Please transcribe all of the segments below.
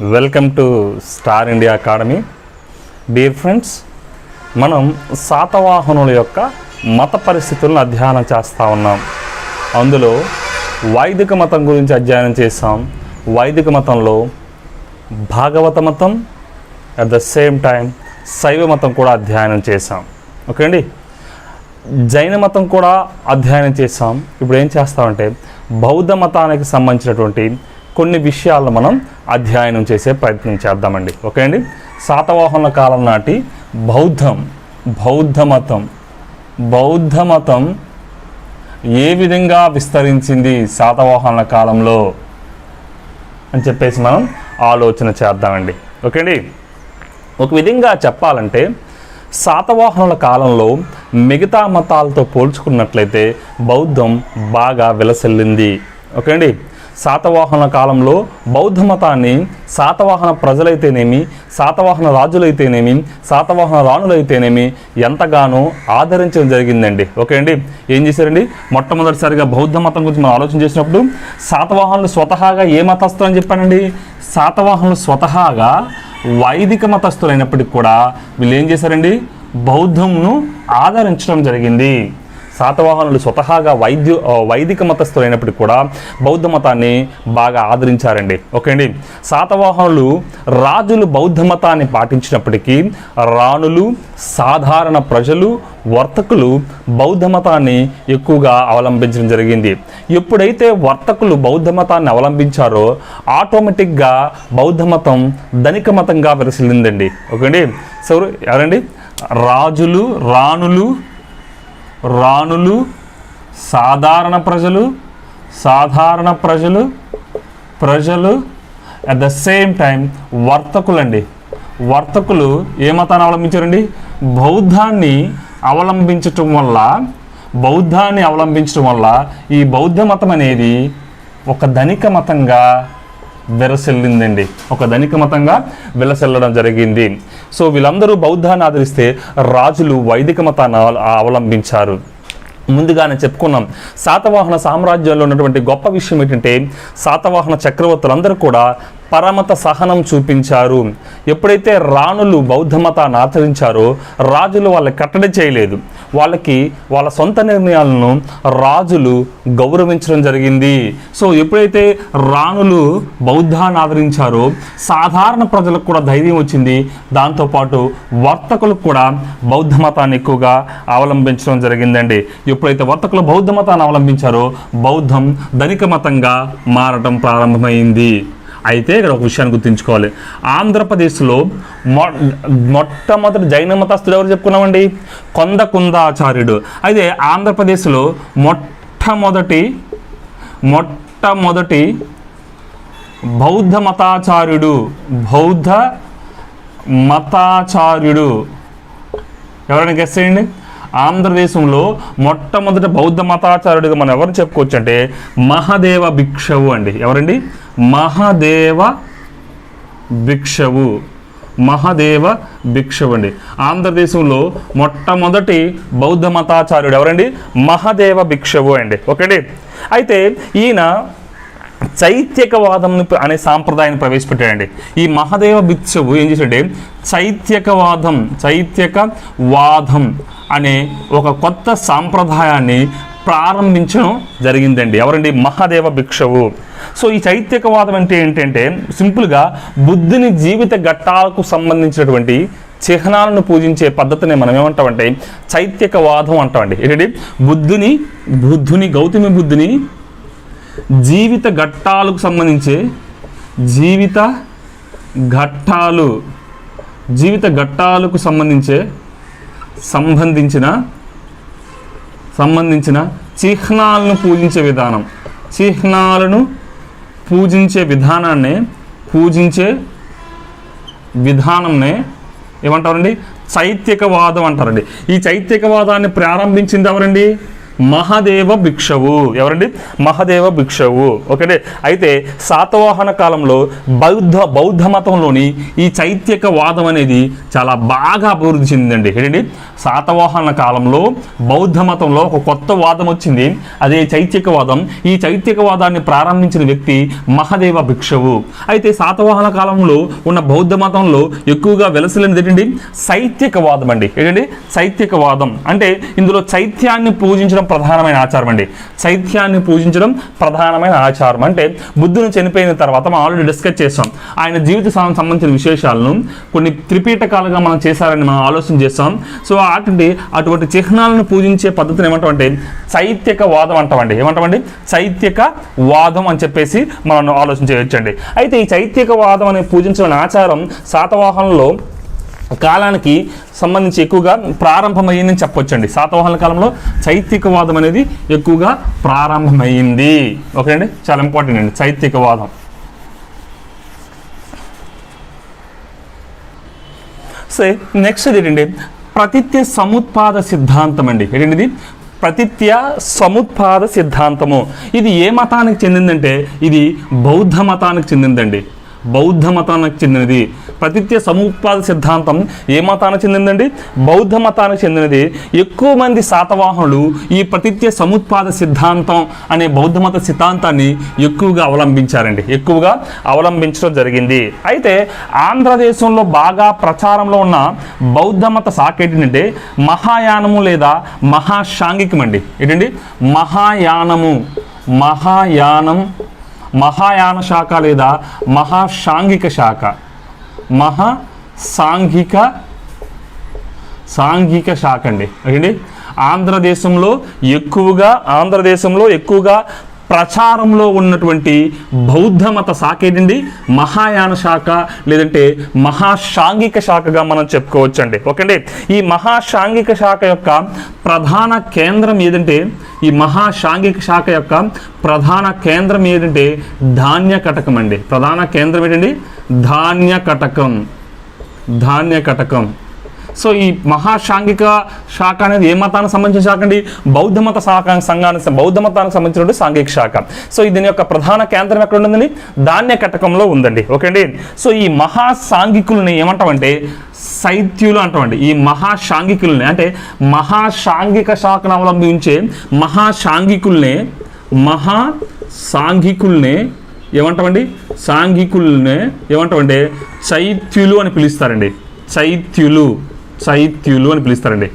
Welcome to star India academy. Dear friends, మనం శాతవాహనుల యొక్క మత పరిస్థితులను అధ్యయనం చేస్తూ ఉన్నాం. అందులో వైదిక మతం గురించి అధ్యయనం చేసాం. వైదిక మతంలో భాగవత మతం, అట్ ద సేమ్ టైం శైవ మతం కూడా అధ్యయనం చేసాం. ఓకే అండి. జైన మతం కూడా అధ్యయనం చేసాం. ఇప్పుడు ఏం చేస్తామంటే బౌద్ధ మతానికి సంబంధించినటువంటి కొన్ని విషయాలను మనం అధ్యయనం చేసే ప్రయత్నం చేద్దామండి. ఓకే అండి. శాతవాహనుల కాలం నాటి బౌద్ధ మతం ఏ విధంగా విస్తరించింది శాతవాహనుల కాలంలో అని చెప్పేసి మనం ఆలోచన చేద్దామండి. ఓకే అండి. ఒక విధంగా చెప్పాలంటే శాతవాహనుల కాలంలో మిగతా మతాలతో పోల్చుకున్నట్లయితే బౌద్ధం బాగా విలసిల్లింది. ఓకే అండి. శాతవాహనుల కాలంలో బౌద్ధ మతాన్ని శాతవాహన ప్రజలైతేనేమి, శాతవాహన రాజులైతేనేమి, శాతవాహన రాణులైతేనేమి ఎంతగానో ఆదరించడం జరిగిందండి. ఓకే అండి. ఏం చేశారండి, మొట్టమొదటిసారిగా బౌద్ధ మతం గురించి మనం ఆలోచన చేసినప్పుడు శాతవాహనులు స్వతహాగా ఏ మతస్థులు అని చెప్పానండి. శాతవాహనులు స్వతహాగా వైదిక మతస్థులైనప్పటికీ కూడా వీళ్ళు ఏం చేశారండి, బౌద్ధంను ఆదరించడం జరిగింది. శాతవాహనులు స్వతహాగా వైదిక మతస్థులైనప్పటికీ కూడా బౌద్ధ మతాన్ని బాగా ఆదరించారండి. ఓకే అండి. శాతవాహనులు రాజులు బౌద్ధ మతాన్ని పాటించినప్పటికీ రాణులు, సాధారణ ప్రజలు, వర్తకులు బౌద్ధ మతాన్ని ఎక్కువగా అవలంబించడం జరిగింది. ఎప్పుడైతే వర్తకులు బౌద్ధ మతాన్ని అవలంబించారో ఆటోమేటిక్గా బౌద్ధ మతం ధనిక మతంగా విరసిల్లిందండి. ఓకే అండి. సో ఎవరండి, రాణులు, సాధారణ ప్రజలు అట్ ద సేమ్ టైం వర్తకులండి. వర్తకులు ఏ మతాన్ని అవలంబించారండి, బౌద్ధాన్ని అవలంబించటం వల్ల ఈ బౌద్ధ మతం అనేది ఒక ధనిక మతంగా విలసిల్లిందండి. విలసిల్లడం జరిగింది. సో వీళ్ళందరూ బౌద్ధాన్ని ఆదరిస్తే రాజులు వైదిక మతాన్ని అవలంబించారు. ముందుగానే చెప్పుకున్నాం, శాతవాహన సామ్రాజ్యంలో ఉన్నటువంటి గొప్ప విషయం ఏంటంటే శాతవాహన చక్రవర్తులందరూ కూడా పరమత సహనం చూపించారు. ఎప్పుడైతే రాణులు బౌద్ధ మతాన్ని ఆచరించారో రాజులు వాళ్ళకి కట్టడి చేయలేదు. వాళ్ళ సొంత నిర్ణయాలను రాజులు గౌరవించడం జరిగింది. సో ఎప్పుడైతే రాణులు బౌద్ధాన్ని ఆదరించారో సాధారణ ప్రజలకు కూడా ధైర్యం వచ్చింది. దాంతోపాటు వర్తకులకు కూడా బౌద్ధ మతాన్ని ఎక్కువగా అవలంబించడం జరిగిందండి. ఎప్పుడైతే వర్తకులు బౌద్ధ మతాన్ని అవలంబించారో బౌద్ధం ధనిక మతంగా మారడం ప్రారంభమైంది. అయితే ఇక్కడ ఒక విషయాన్ని గుర్తుంచుకోవాలి. ఆంధ్రప్రదేశ్లో మొట్టమొదటి జైన మతస్థుడు ఎవరు చెప్పుకున్నామండి, కొందకుందాచార్యుడు. అయితే ఆంధ్రప్రదేశ్లో మొట్టమొదటి బౌద్ధ మతాచార్యుడు ఎవరైనా గెస్ చేయండి. ఆంధ్రదేశంలో మొట్టమొదటి బౌద్ధ మతాచార్యుడిగా మనం ఎవరు చెప్పుకోవచ్చు అంటే మహాదేవ భిక్షవు అండి. ఎవరండి, మహాదేవ భిక్షవు అండి. ఆంధ్రదేశంలో మొట్టమొదటి బౌద్ధ మతాచార్యుడు ఎవరండి, మహాదేవ భిక్షవు అండి. ఓకే. అయితే ఈయన చైత్యకవాదం అనే సాంప్రదాయాన్ని ప్రవేశపెట్టాడండి. ఈ మహాదేవ భిక్షవు ఏం చేశాడంటే చైత్యకవాదం అనే ఒక కొత్త సాంప్రదాయాన్ని ప్రారంభించడం జరిగిందండి. ఎవరండి, మహాదేవ భిక్షవు. సో ఈ చైత్యకవాదం అంటే ఏంటంటే సింపుల్గా బుద్ధుని జీవిత ఘట్టాలకు సంబంధించినటువంటి చిహ్నాలను పూజించే పద్ధతిని మనం ఏమంటామంటే చైత్యకవాదం అంటామండి. ఏంటంటే గౌతమి బుద్ధుని జీవిత ఘట్టాలకు సంబంధించిన చిహ్నాలను పూజించే విధానాన్నే ఏమంటారండి, చైత్యకవాదం అంటారండి. ఈ చైత్యకవాదాన్ని ప్రారంభించింది ఎవరండి, మహదేవ భిక్షవు. ఎవరండి? మహదేవ భిక్షవు. ఓకే. అయితే శాతవాహన కాలంలో బౌద్ధ మతంలోని ఈ చైత్యక వాదం అనేది చాలా బాగా అభివృద్ధి చెందిందండి. ఏంటండి? శాతవాహన కాలంలో బౌద్ధ మతంలో ఒక కొత్త వాదం వచ్చింది, అదే చైత్యక వాదం. ఈ చైత్యక వాదాన్ని ప్రారంభించిన వ్యక్తి మహదేవ భిక్షవు. అయితే శాతవాహన కాలంలో ఉన్న బౌద్ధ మతంలో ఎక్కువగా వెలసిల్లినది ఏంటండి? చైత్యక వాదం అండి. ఏంటండి? చైత్యక వాదం అంటే ఇందులో చైత్యాన్ని పూజించడం ప్రధానమైన ఆచారం అండి. చైత్యాన్ని పూజించడం ప్రధానమైన ఆచారం అంటే బుద్ధుని చనిపోయిన తర్వాత మనం ఆల్రెడీ డిస్కస్ చేస్తాం. ఆయన జీవిత సంబంధించిన విశేషాలను కొన్ని త్రిపీఠకాలుగా మనం చేశారని మనం ఆలోచన చేస్తాం. సో అటువంటి చిహ్నాలను పూజించే పద్ధతిని ఏమంటామంటే చైత్యక వాదం అంటామండి. ఏమంటామండి? చైత్యక వాదం అని చెప్పేసి మనం ఆలోచన చేయొచ్చండి. అయితే ఈ చైత్యక వాదం అనే పూజించిన ఆచారం శాతవాహనంలో కాలానికి సంబంధించి ఎక్కువగా ప్రారంభమైందని చెప్పొచ్చండి. శాతవాహన కాలంలో చైత్యకవాదం అనేది ఎక్కువగా ప్రారంభమైంది. ఓకే అండి, చాలా ఇంపార్టెంట్ అండి చైత్యకవాదం. సో నెక్స్ట్ ఏంటండి? ప్రతిత్య సముత్పాద సిద్ధాంతం అండి. ఏంటిది? ప్రతిత్య సముత్పాద సిద్ధాంతము. ఇది ఏ మతానికి చెందిందంటే ఇది బౌద్ధ మతానికి చెందిందండి. బౌద్ధ మతానికి చెందినది. ప్రతిత్య సముత్పాద సిద్ధాంతం ఏ మతానికి చెందిందండి? బౌద్ధ మతానికి చెందినది. ఎక్కువ మంది శాతవాహనులు ఈ ప్రతిత్య సముత్పాద సిద్ధాంతం అనే బౌద్ధ మత సిద్ధాంతాన్ని ఎక్కువగా అవలంబించారండి. ఎక్కువగా అవలంబించడం జరిగింది. అయితే ఆంధ్రదేశంలో బాగా ప్రచారంలో ఉన్న బౌద్ధ మత శాఖ ఏంటంటే మహాయానము లేదా మహాశాంగికం అండి. ఏంటండి? మహాయాన శాఖ లేదా మహాశాంగిక శాఖ. సాంఘిక శాఖ అండి. ఓకేండి? ఆంధ్రదేశంలో ఎక్కువగా ప్రచారంలో ఉన్నటువంటి బౌద్ధ మత శాఖ ఏంటండి? మహాయాన శాఖ లేదంటే మహాశాంగిక శాఖగా మనం చెప్పుకోవచ్చండి. ఓకేండి? ఈ మహాశాంగిక శాఖ యొక్క ప్రధాన కేంద్రం ఏదంటే ధాన్యకటకం అండి. ప్రధాన కేంద్రం ఏంటండి? ధాన్యకటకం. సో ఈ మహాశాంగిక శాఖ అనేది ఏ మతానికి సంబంధించిన శాఖ అండి? బౌద్ధ మతానికి సంబంధించినటువంటి సాంఘిక శాఖ. సో దీని యొక్క ప్రధాన కేంద్రం ఎక్కడ ఉందండి? ధాన్యకటకంలో ఉందండి. ఓకే అండి? సో ఈ మహాసాంఘికులని ఏమంటామంటే శైత్యులు అంటామండి. ఈ మహాశాంగికుల్ని అంటే మహాశాంగిక శాఖను అవలంబించే మహాసాంఘికుల్నే ఏమంటామండి? ఏమంటామంటే చైత్యులు అని పిలుస్తారండి. చైత్యులు అని పిలుస్తారండి.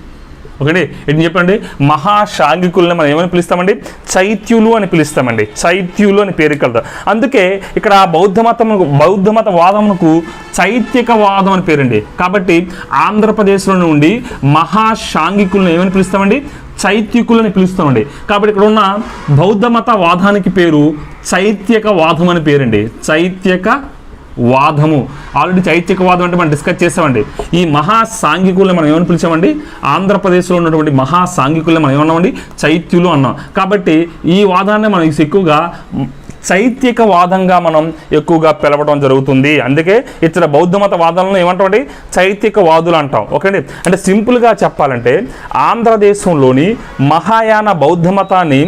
ఓకే, ఏంటి చెప్పండి? మహాశాంగికుల్ని మనం ఏమని పిలుస్తామండి? చైత్యులు అని పిలుస్తామండి. చైత్యులు అని పేరు కలదు. అందుకే ఇక్కడ బౌద్ధ మత వాదమునకు చైత్యక వాదం అని పేరండి. కాబట్టి ఆంధ్రప్రదేశ్లో నుండి మహాశాంగికులను ఏమని పిలుస్తామండి? చైత్యకులని పిలుస్తామండి. కాబట్టి ఇక్కడ ఉన్న బౌద్ధ మత వాదానికి పేరు చైత్యక వాదం అని పేరండి. చైత్యక వాదము. ఆల్రెడీ చైత్యక వాదం అంటే మనం డిస్కస్ చేసామండి. ఈ మహాసాంఘికుల్ని మనం ఏమని పిలిచామండి? ఆంధ్రప్రదేశ్లో ఉన్నటువంటి మహాసాంఘికుల్ని మనం ఏమన్నామండి? చైత్యులు అన్నాం. కాబట్టి ఈ వాదాన్ని మనం ఎక్కువగా చైత్యక వాదంగా మనం ఎక్కువగా పిలవడం జరుగుతుంది. అందుకే ఇతర బౌద్ధ మత వాదాలను ఏమంటామండి? చైత్యక వాదులు అంటాం. ఓకే అండి? అంటే సింపుల్గా చెప్పాలంటే ఆంధ్రదేశంలోని మహాయాన బౌద్ధ మతాన్ని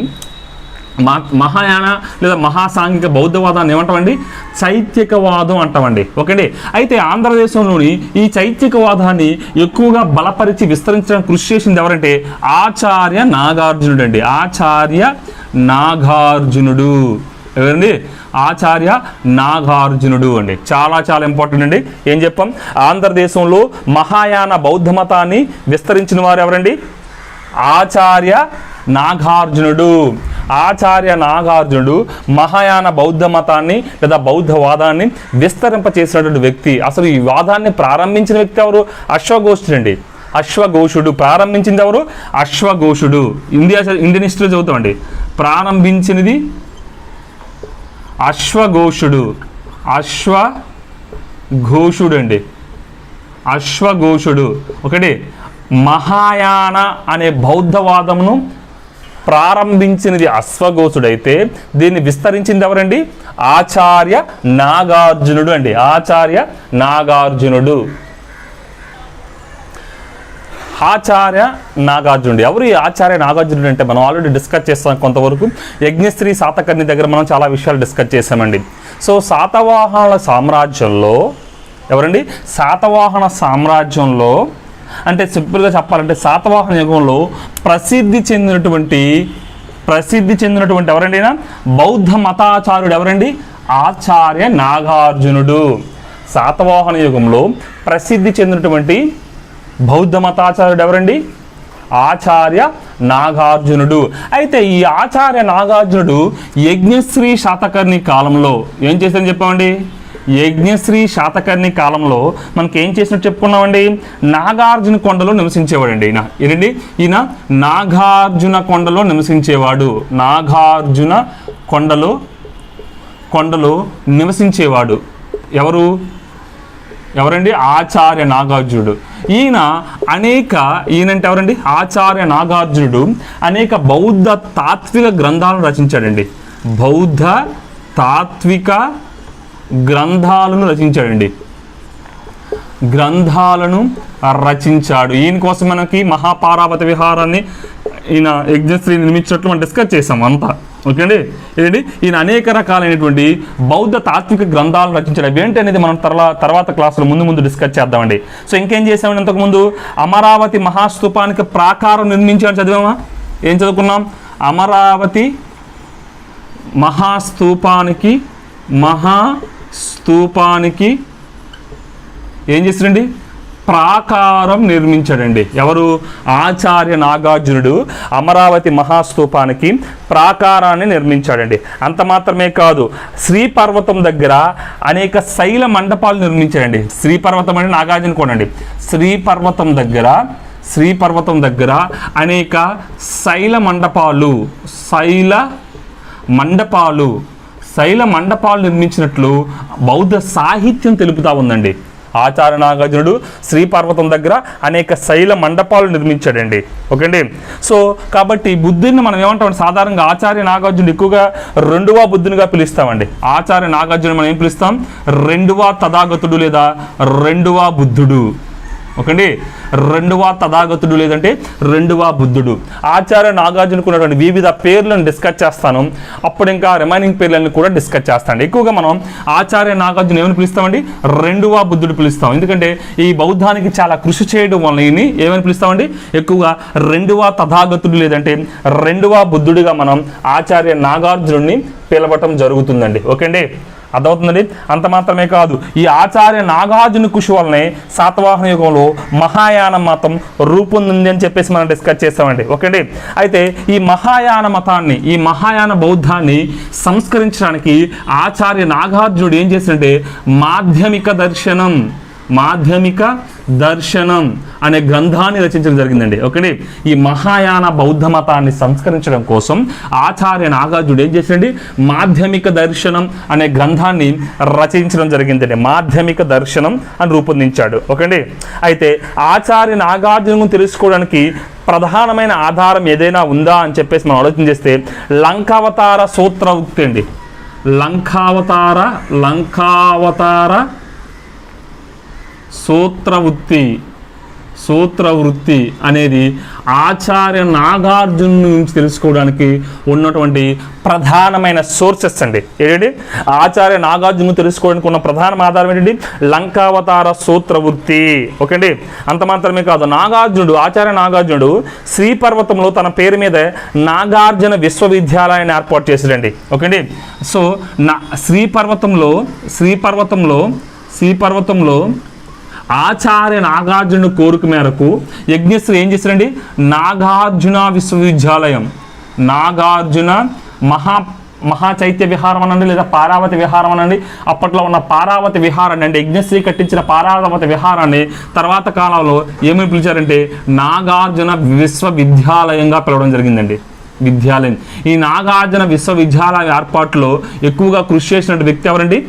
మహాయాన లేదా మహాసాంఘిక బౌద్ధవాదాన్ని ఏమంటామండి? చైత్యకవాదం అంటామండి. ఓకేండి? అయితే ఆంధ్రదేశంలోని ఈ చైత్యకవాదాన్ని ఎక్కువగా బలపరిచి విస్తరించడానికి కృషి చేసింది ఎవరంటే ఆచార్య నాగార్జునుడు అండి. ఆచార్య నాగార్జునుడు ఎవరండి? ఆచార్య నాగార్జునుడు అండి. చాలా చాలా ఇంపార్టెంట్ అండి. ఏం చెప్పాం? ఆంధ్రదేశంలో మహాయాన బౌద్ధ మతాన్ని విస్తరించిన వారు ఎవరండి? ఆచార్య నాగార్జునుడు. ఆచార్య నాగార్జునుడు మహాయాన బౌద్ధ మతాన్ని లేదా బౌద్ధవాదాన్ని విస్తరింపచేసినటువంటి వ్యక్తి. అసలు ఈ వాదాన్ని ప్రారంభించిన వ్యక్తి ఎవరు? అశ్వఘోషుడు అండి. అశ్వఘోషుడు ప్రారంభించింది ఎవరు? అశ్వఘోషుడు. Indian history చదువుతామండి. ప్రారంభించినది అశ్వఘోషుడు. అశ్వఘోషుడు అండి. అశ్వఘోషుడు. ఒకటి మహాయాన అనే బౌద్ధవాదమును ప్రారంభించినది అశ్వఘోషుడైతే దీన్ని విస్తరించింది ఎవరండి? ఆచార్య నాగార్జునుడు అండి. ఆచార్య నాగార్జునుడు. ఆచార్య నాగార్జునుడు. ఎవరు ఈ ఆచార్య నాగార్జునుడు అంటే మనం ఆల్రెడీ డిస్కస్ చేస్తాం కొంతవరకు. యజ్ఞశ్రీ శాతకర్ణి దగ్గర మనం చాలా విషయాలు డిస్కస్ చేసామండి. సో శాతవాహనుల సామ్రాజ్యంలో ఎవరండి, శాతవాహన సామ్రాజ్యంలో అంటే సింపుల్గా చెప్పాలంటే శాతవాహన యుగంలో ప్రసిద్ధి చెందినటువంటి ఎవరండి, బౌద్ధ మతాచార్యుడు ఎవరండి, ఆచార్య నాగార్జునుడు. శాతవాహన యుగంలో ప్రసిద్ధి చెందినటువంటి బౌద్ధ మతాచార్యుడు ఎవరండి, ఆచార్య నాగార్జునుడు. అయితే ఈ ఆచార్య నాగార్జునుడు యజ్ఞశ్రీ శాతకర్ణి కాలంలో ఏం చేశారని చెప్పామండి, యజ్ఞశ్రీ శాతకర్ణి కాలంలో మనకి ఏం చేసినట్టు చెప్పుకున్నామండి, నాగార్జున కొండలో నివసించేవాడండి. ఈయన నాగార్జున కొండలో నివసించేవాడు. నాగార్జున కొండలో నివసించేవాడు. ఎవరండి, ఆచార్య నాగార్జునుడు. ఈయనంటే ఎవరండి, ఆచార్య నాగార్జునుడు అనేక బౌద్ధ తాత్విక గ్రంథాలను రచించాడండి. బౌద్ధ తాత్విక గ్రంథాలను రచించాడు. ఈయన కోసం మనకి మహాపారావతి విహారాన్ని ఈయన యజ్ఞశ్రీ నిర్మించినట్లు మనం డిస్కస్ చేసాం అంతా. ఓకే అండి. ఏంటండి, ఈయన అనేక రకాలైనటువంటి బౌద్ధ తాత్విక గ్రంథాలను రచించాడు. అవేంటి అనేది మనం తర్వాత క్లాసులో ముందు డిస్కస్ చేద్దామండి. సో ఇంకేం చేసామండి, అంతకుముందు అమరావతి మహాస్తూపానికి ప్రాకారం నిర్మించాలని చదివామా, ఏం చదువుకున్నాం, అమరావతి మహాస్తూపానికి ఏం చేశాడండి, ప్రాకారం నిర్మించాడండి. ఎవరు, ఆచార్య నాగార్జునుడు అమరావతి మహాస్తూపానికి ప్రాకారాన్ని నిర్మించాడండి. అంత మాత్రమే కాదు, శ్రీపర్వతం దగ్గర అనేక శైల మండపాలు నిర్మించాడండి. శ్రీపర్వతం అంటే నాగార్జున కొండండి. శ్రీపర్వతం దగ్గర అనేక శైల మండపాలు నిర్మించినట్లు బౌద్ధ సాహిత్యం తెలుపుతా ఉందండి. ఆచార్య నాగార్జునుడు శ్రీపర్వతం దగ్గర అనేక శైల మండపాలు నిర్మించాడండి. ఓకే అండి. సో కాబట్టి బుద్ధుడిని మనం ఏమంటామంటే సాధారణంగా ఆచార్య నాగార్జునుడు ఎక్కువగా రెండవ బుద్ధునిగా పిలుస్తామండి. ఆచార్య నాగార్జునుడు మనం ఏం పిలుస్తాం, రెండవ తథాగతుడు లేదా రెండవ బుద్ధుడు. ఓకే అండి, రెండవ తథాగతుడు లేదంటే రెండవ బుద్ధుడు. ఆచార్య నాగార్జునకు ఉన్నటువంటి వివిధ పేర్లను డిస్కస్ చేస్తాను. అప్పుడు ఇంకా రిమైనింగ్ పేర్లను కూడా డిస్కస్ చేస్తాను. ఎక్కువగా మనం ఆచార్య నాగార్జున ఏమని పిలుస్తామండి, రెండవ బుద్ధుడు పిలుస్తాం. ఎందుకంటే ఈ బౌద్ధానికి చాలా కృషి చేయడం వల్ల ఈయన్ని ఏమని పిలుస్తామండి, ఎక్కువగా రెండవ తథాగతుడు లేదంటే రెండవ బుద్ధుడిగా మనం ఆచార్య నాగార్జునుడిని పిలవటం జరుగుతుందండి. ఓకే అండి, అర్థమవుతుందండి. అంత మాత్రమే కాదు, ఈ ఆచార్య నాగార్జున కృషి వల్లనే శాతవాహన యుగంలో మహాయాన మతం రూపొందింది అని చెప్పేసి మనం డిస్కస్ చేస్తామండి. ఓకే అండి. అయితే ఈ మహాయాన బౌద్ధాన్ని సంస్కరించడానికి ఆచార్య నాగార్జునుడు ఏం చేసిందంటే మాధ్యమిక దర్శనం అనే గ్రంథాన్ని రచించడం జరిగిందండి. ఓకే, ఈ మహాయాన బౌద్ధ మతాన్ని సంస్కరించడం కోసం ఆచార్య నాగార్జునుడు ఏం చేసిందండి, మాధ్యమిక దర్శనం అనే గ్రంథాన్ని రచించడం జరిగిందండి. మాధ్యమిక దర్శనం అని రూపొందించాడు. ఓకే అండి. అయితే ఆచార్య నాగార్జును తెలుసుకోవడానికి ప్రధానమైన ఆధారం ఏదైనా ఉందా అని చెప్పేసి మనం ఆలోచన చేస్తే లంకావతార సూత్రవృత్తి అండి. లంకావతార సూత్రవృత్తి అనేది ఆచార్య నాగార్జున నుంచి తెలుసుకోవడానికి ఉన్నటువంటి ప్రధానమైన సోర్సెస్ అండి. ఏంటంటే ఆచార్య నాగార్జున తెలుసుకోవడానికి ఉన్న ప్రధాన ఆధారం ఏంటండి, లంకావతార సూత్రవృత్తి. ఓకే అండి. అంత మాత్రమే కాదు, ఆచార్య నాగార్జునుడు శ్రీపర్వతంలో తన పేరు మీద నాగార్జున విశ్వవిద్యాలయాన్ని ఏర్పాటు చేశాడండి. ఓకే అండి. సో శ్రీపర్వతంలో ఆచార్య నాగార్జున కోరిక మేరకు యజ్ఞశ్రీ ఏం చేశారండి, నాగార్జున విశ్వవిద్యాలయం, నాగార్జున మహాచైత్య విహారం అనండి లేదా పారావతి విహారం అనండి. అప్పట్లో ఉన్న పారావతి విహారాన్ని అంటే యజ్ఞశ్రీ కట్టించిన పారావతి విహారాన్ని తర్వాత కాలంలో ఏమని పిలిచారంటే నాగార్జున విశ్వవిద్యాలయంగా పిలవడం జరిగిందండి. ఈ నాగార్జున విశ్వవిద్యాలయ ఏర్పాటులో ఎక్కువగా కృషి చేసిన వ్యక్తి ఎవరండి,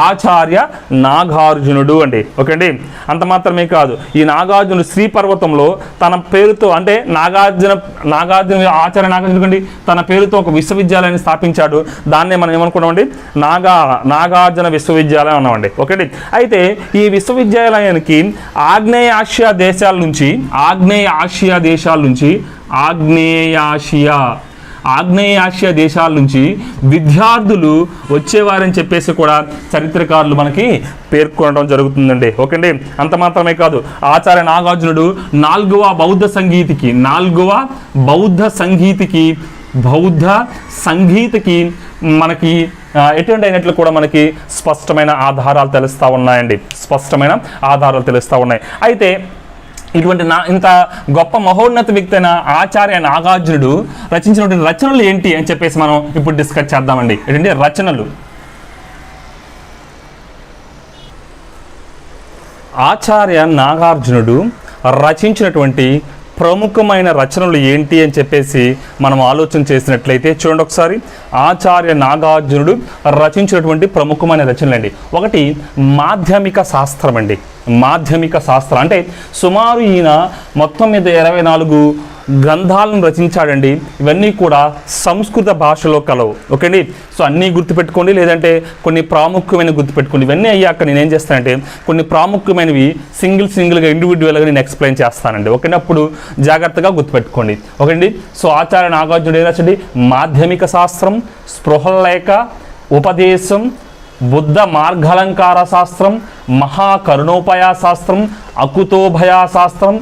ఆచార్య నాగార్జునుడు అండి. ఓకే అండి. అంత మాత్రమే కాదు, ఈ నాగార్జునుడు శ్రీపర్వతంలో తన పేరుతో అంటే నాగార్జున ఆచార్య నాగార్జునుడు అండి తన పేరుతో ఒక విశ్వవిద్యాలయాన్ని స్థాపించాడు. దాన్నే మనం ఏమనుకున్నామండి, నాగార్జున విశ్వవిద్యాలయం అన్నామండి. ఓకే అండి. అయితే ఈ విశ్వవిద్యాలయానికి ఆగ్నేయాసియా దేశాల నుంచి విద్యార్థులు వచ్చేవారని చెప్పేసి కూడా చరిత్రకారులు మనకి పేర్కొనడం జరుగుతుందండి. ఓకే అండి. అంత మాత్రమే కాదు, ఆచార్య నాగార్జునుడు నాల్గవ బౌద్ధ సంగీతికి మనకి ఎటువంటి అయినట్లు కూడా మనకి స్పష్టమైన ఆధారాలు తెలుస్తూ ఉన్నాయి. అయితే ఇటువంటి ఇంత గొప్ప మహోన్నత వ్యక్తి అయిన ఆచార్య నాగార్జునుడు రచించినటువంటి రచనలు ఏంటి అని చెప్పేసి మనం ఇప్పుడు డిస్కస్ చేద్దామండి. ఏంటంటే రచనలు. ఆచార్య నాగార్జునుడు రచించినటువంటి ప్రముఖమైన రచనలు ఏంటి అని చెప్పేసి మనం ఆలోచన చేసినట్లయితే చూడండి ఒకసారి. ఆచార్య నాగార్జునుడు రచించినటువంటి ప్రముఖమైన రచనలు అండి. ఒకటి మాధ్యమిక శాస్త్రం అండి. మాధ్యమిక శాస్త్రం అంటే సుమారు ఈయన మొత్తం మీద 24 గ్రంథాలను రచించాడండి. ఇవన్నీ కూడా సంస్కృత భాషలో కలవు. ఓకే అండి. సో అన్నీ గుర్తుపెట్టుకోండి, లేదంటే కొన్ని ప్రాముఖ్యమైన గుర్తుపెట్టుకోండి. ఇవన్నీ అయ్యాక నేను ఏం చేస్తానంటే కొన్ని ప్రాముఖ్యమైనవి సింగిల్గా ఇండివిజువల్గా నేను ఎక్స్ప్లెయిన్ చేస్తానండి. ఓకే, అప్పుడు జాగ్రత్తగా గుర్తుపెట్టుకోండి. ఓకే అండి. సో ఆచార్య నాగార్జునుడు ఏం రాచండి, మాధ్యమిక శాస్త్రం, స్పృహలేఖ, ఉపదేశం, బుద్ధ మార్గాలంకార శాస్త్రం, మహాకరుణోపయ శాస్త్రం, అకుతోభయ శాస్త్రం,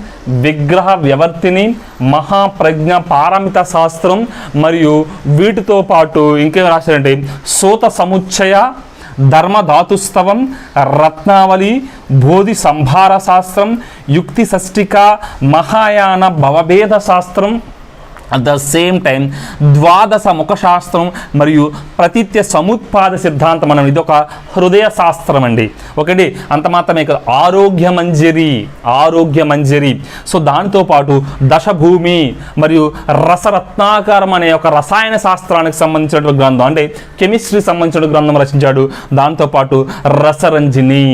విగ్రహ వ్యవర్తిని, మహాప్రజ్ఞ పారమిత శాస్త్రం, మరియు వీటితో పాటు ఇంకేం రాశారంటే సూత సముచ్చయ, ధర్మధాతుస్తవం, రత్నావళి, బోధి సంభార శాస్త్రం, యుక్తి షష్టిక, మహాయాన భవభేద శాస్త్రం, అట్ ద సేమ్ టైం ద్వాదశ ముఖ శాస్త్రం మరియు ప్రతిత్య సముత్పాద సిద్ధాంతం మనం ఇదొక హృదయ శాస్త్రం అండి. ఒకటి అంత మాత్రమే కాదు, ఆరోగ్య మంజరి. సో దానితో పాటు దశభూమి మరియు రసరత్నాకారం అనే ఒక రసాయన శాస్త్రానికి సంబంధించిన గ్రంథం అంటే కెమిస్ట్రీ సంబంధించిన గ్రంథం రచించాడు. దాంతోపాటు రసరంజిని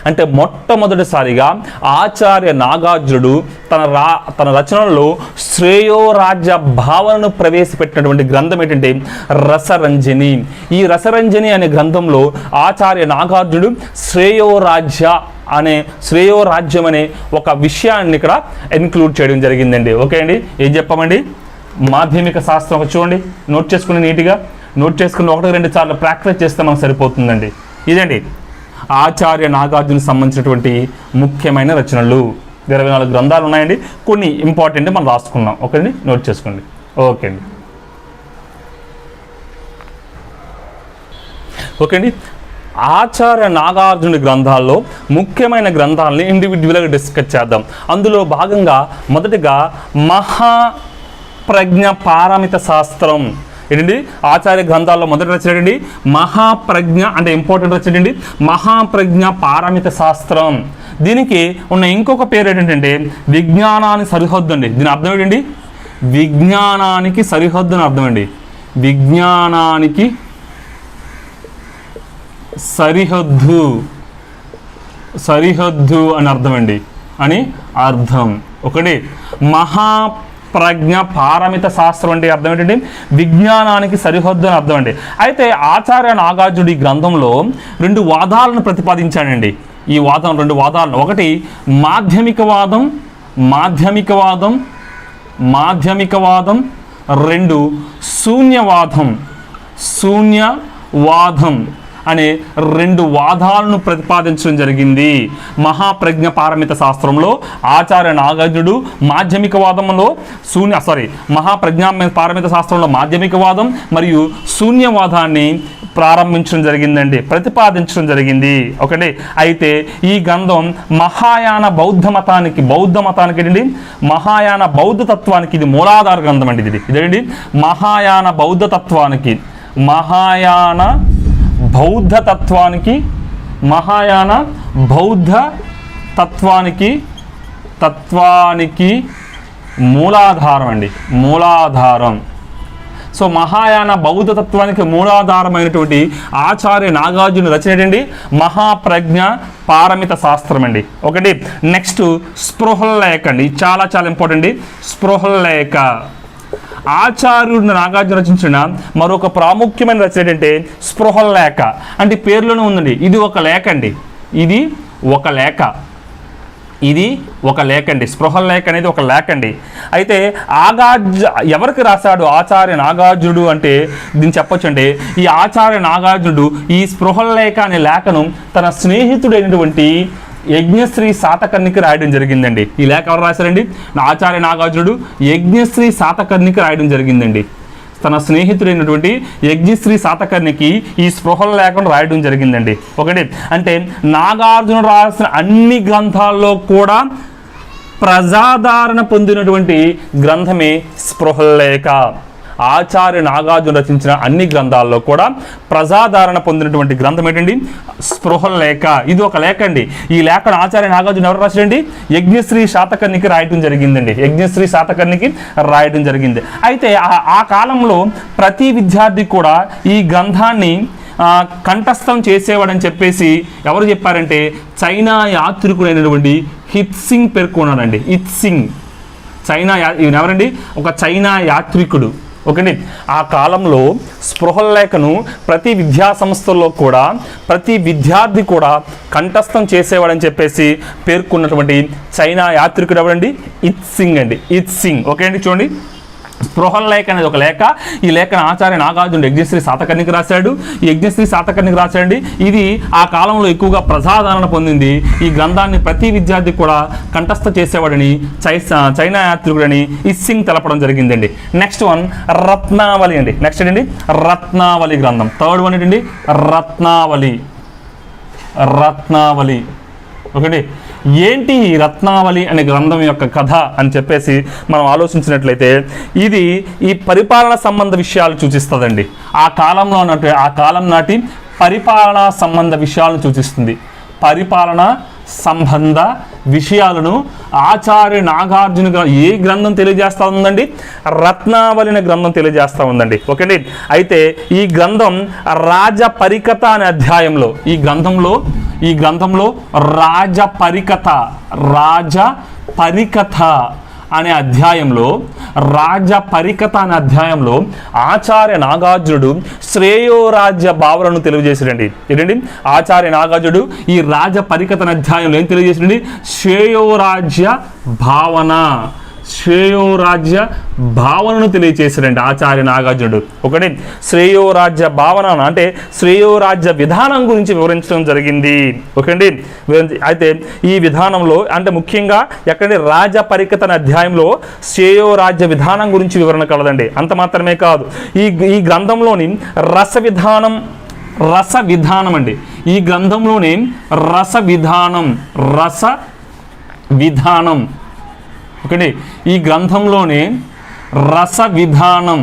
అంటే మొట్టమొదటిసారిగా ఆచార్య నాగార్జునుడు తన రచనల్లో శ్రేయోరాజ్య భావనను ప్రవేశపెట్టినటువంటి గ్రంథం ఏంటంటే రసరంజని. ఈ రసరంజని అనే గ్రంథంలో ఆచార్య నాగార్జునుడు శ్రేయోరాజ్యం అనే ఒక విషయాన్ని ఇక్కడ ఇన్క్లూడ్ చేయడం జరిగిందండి. ఓకే అండి. ఏం చెప్పామండి, మాధ్యమిక శాస్త్రం చూడండి, నోట్ చేసుకుని నీట్గా నోట్ చేసుకుని 1-2 సార్లు ప్రాక్టీస్ చేస్తే మనకు సరిపోతుందండి. ఇదండి ఆచార్య నాగార్జునకు సంబంధించినటువంటి ముఖ్యమైన రచనలు. 24 గ్రంథాలు ఉన్నాయండి. కొన్ని ఇంపార్టెంట్ మనం రాసుకున్నాం. ఓకే అండి, నోట్ చేసుకోండి. ఓకే అండి. ఓకే అండి. ఆచార్య నాగార్జునుడి గ్రంథాల్లో ముఖ్యమైన గ్రంథాలని ఇండివిజువల్గా డిస్కస్ చేద్దాం. అందులో భాగంగా మొదటిగా మహాప్రజ్ఞ పారమిత శాస్త్రం. ఏంటండి ఆచార్య గ్రంథాల్లో మొదటి రచన ఏంటండి మహాప్రజ్ఞ అంటే ఇంపార్టెంట్ రచన ఏంటి, మహాప్రజ్ఞ పారమిత శాస్త్రం. దీనికి ఉన్న ఇంకొక పేరు ఏంటంటే విజ్ఞానానికి సరిహద్దు అండి. దీని అర్థం ఏంటండి, విజ్ఞానానికి సరిహద్దు అని అర్థం అండి. విజ్ఞానానికి సరిహద్దు అని అర్థం అండి, అని అర్థం. ఒకటి మహాప్రజ్ఞ పారమిత శాస్త్రం అంటే అర్థం ఏంటంటే విజ్ఞానానికి సరిహద్దు అని అర్థం అండి. అయితే ఆచార్య నాగార్జునుడు ఈ గ్రంథంలో 2 వాదాలను ప్రతిపాదించాడండి. ఈ వాదం 2 వాదాలను, ఒకటి మాధ్యమికవాదం, 2 శూన్యవాదం అనే 2 వాదాలను ప్రతిపాదించడం జరిగింది. మహాప్రజ్ఞ పారమిత శాస్త్రంలో ఆచార్య నాగార్జునుడు మహాప్రజ్ఞ పారమిత శాస్త్రంలో మాధ్యమికవాదం మరియు శూన్యవాదాన్ని ప్రతిపాదించడం జరిగింది. ఓకే. అయితే ఈ గ్రంథం మహాయాన బౌద్ధ మతానికి ఏంటండి, మహాయాన బౌద్ధ తత్వానికి ఇది మూలాధార గ్రంథం అండి. ఇదేంటి మహాయాన బౌద్ధ తత్వానికి మూలాధారం అండి. మూలాధారం. సో మహాయాన బౌద్ధ తత్వానికి మూలాధారమైనటువంటి ఆచార్య నాగార్జున రచన ఏంటండి? మహాప్రజ్ఞ పారమిత శాస్త్రం అండి. ఒకటి. నెక్స్ట్ స్పృహల్లేఖ అండి, చాలా చాలా ఇంపార్టెంట్. స్పృహల్లేఖ ఆచార్యుడు నాగార్జున రచించిన మరొక ప్రాముఖ్యమైన రచన ఏంటంటే స్పృహల్లేఖ. అంటే పేర్లోనే ఉందండి, ఇది ఒక లేఖ అండి, ఇది ఒక లేఖ, ఇది ఒక లేఖ అండి. స్పృహల్లేఖ అనేది ఒక లేఖ అండి. అయితే ఎవరికి రాశాడు ఆచార్య నాగార్జునుడు అంటే దీన్ని చెప్పొచ్చు అంటే, ఈ ఆచార్య నాగార్జునుడు ఈ స్పృహల్లేఖ అనే లేఖను తన స్నేహితుడైనటువంటి యజ్ఞశ్రీ శాతకర్ణికి రాయడం జరిగిందండి. ఈ లేఖ ఎవరు రాశారండి? ఆచార్య నాగార్జునుడు యజ్ఞశ్రీ శాతకర్ణికి రాయడం జరిగిందండి. తన స్నేహితుడైనటువంటి యజ్ఞశ్రీ శాతకర్ణికి ఈ స్పృహల్లేఖను రాయడం జరిగిందండి. ఒకటి. అంటే నాగార్జునుడు రాసిన అన్ని గ్రంథాల్లో కూడా ప్రజాదరణ పొందినటువంటి గ్రంథమే స్పృహల్లేఖ. ఆచార్య నాగార్జున రచించిన అన్ని గ్రంథాల్లో కూడా ప్రజాదరణ పొందినటువంటి గ్రంథం ఏంటండి? స్పృహల్లేఖ. ఇది ఒక లేఖ అండి. ఈ లేఖను ఆచార్య నాగార్జున ఎవరు రాశారండి? యజ్ఞశ్రీ శాతకర్ణికి రాయడం జరిగిందండి. యజ్ఞశ్రీ శాతకర్ణికి రాయడం జరిగింది. అయితే ఆ కాలంలో ప్రతి విద్యార్థి కూడా ఈ గ్రంథాన్ని కంఠస్థం చేసేవాడని చెప్పేసి ఎవరు చెప్పారంటే చైనా యాత్రికుడైనటువంటి హిత్సింగ్ పేర్కొన్నాడండి. హిత్సింగ్ చైనా ఎవరండి? ఒక చైనా యాత్రికుడు. ఓకేండి. ఆ కాలంలో స్పృహల్లేఖను ప్రతి విద్యా సంస్థల్లో కూడా ప్రతి విద్యార్థి కూడా కంఠస్థం చేసేవాడని చెప్పేసి పేర్కొన్నటువంటి చైనా యాత్రికుడు ఎవరండి? హిత్సింగ్ అండి. హిత్సింగ్. ఓకే అండి. చూడండి, స్పృహల్లేఖ అనేది ఒక లేఖ. ఈ లేఖను ఆచార్య నాగార్జునుడు యజ్ఞశ్రీ శాతకర్ణికి రాశాడు. ఈ యజ్ఞశ్రీ శాతకర్ణికి రాశాడండి. ఇది ఆ కాలంలో ఎక్కువగా ప్రజాదరణ పొందింది. ఈ గ్రంథాన్ని ప్రతి విద్యార్థి కూడా కంఠస్థ చేసేవాడని చైనా యాత్రికుడని హిత్సింగ్ తెలపడం జరిగిందండి. నెక్స్ట్ వన్ రత్నావళి అండి. నెక్స్ట్ ఏంటండి? రత్నావళి గ్రంథం. థర్డ్ వన్ ఏంటండి? రత్నావళి. రత్నావళి. ఓకే. ఏంటి ఈ రత్నావళి అనే గ్రంథం యొక్క కథ అని చెప్పేసి మనం ఆలోచించినట్లయితే ఇది ఈ పరిపాలన సంబంధ విషయాలు సూచిస్తుందండి. ఆ కాలం నాటి పరిపాలనా సంబంధ విషయాలను సూచిస్తుంది. పరిపాలన సంబంధ విషయాలను ఆచార్య నాగార్జున ఏ గ్రంథం తెలియజేస్తూ ఉందండి? రత్నావళి అనే గ్రంథం తెలియజేస్తూ ఉందండి. ఓకేండి. అయితే ఈ గ్రంథం రాజపరికత అనే అధ్యాయంలో ఈ గ్రంథంలో రాజపరికత అనే అధ్యాయంలో ఆచార్య నాగార్జునుడు శ్రేయోరాజ్య భావనను తెలియజేసాడండి. ఏంటండి? ఆచార్య నాగార్జునుడు ఈ రాజపరికత అనే అధ్యాయంలో ఏం తెలియజేసాడండి? శ్రేయోరాజ్య భావనను తెలియజేశాడండి ఆచార్య నాగార్జునుడు. ఒకటి. శ్రేయోరాజ్య భావన అంటే శ్రేయోరాజ్య విధానం గురించి వివరించడం జరిగింది. ఓకే అండి. అయితే ఈ విధానంలో అంటే ముఖ్యంగా ఎక్కడంటే రాజపరికత అనే అధ్యాయంలో శ్రేయోరాజ్య విధానం గురించి వివరణ కలదండి. అంత మాత్రమే కాదు, ఈ గ్రంథంలోని రస విధానం అండి. ఈ గ్రంథంలోని రస విధానం ఒకటి. ఈ గ్రంథంలోనే రస విధానం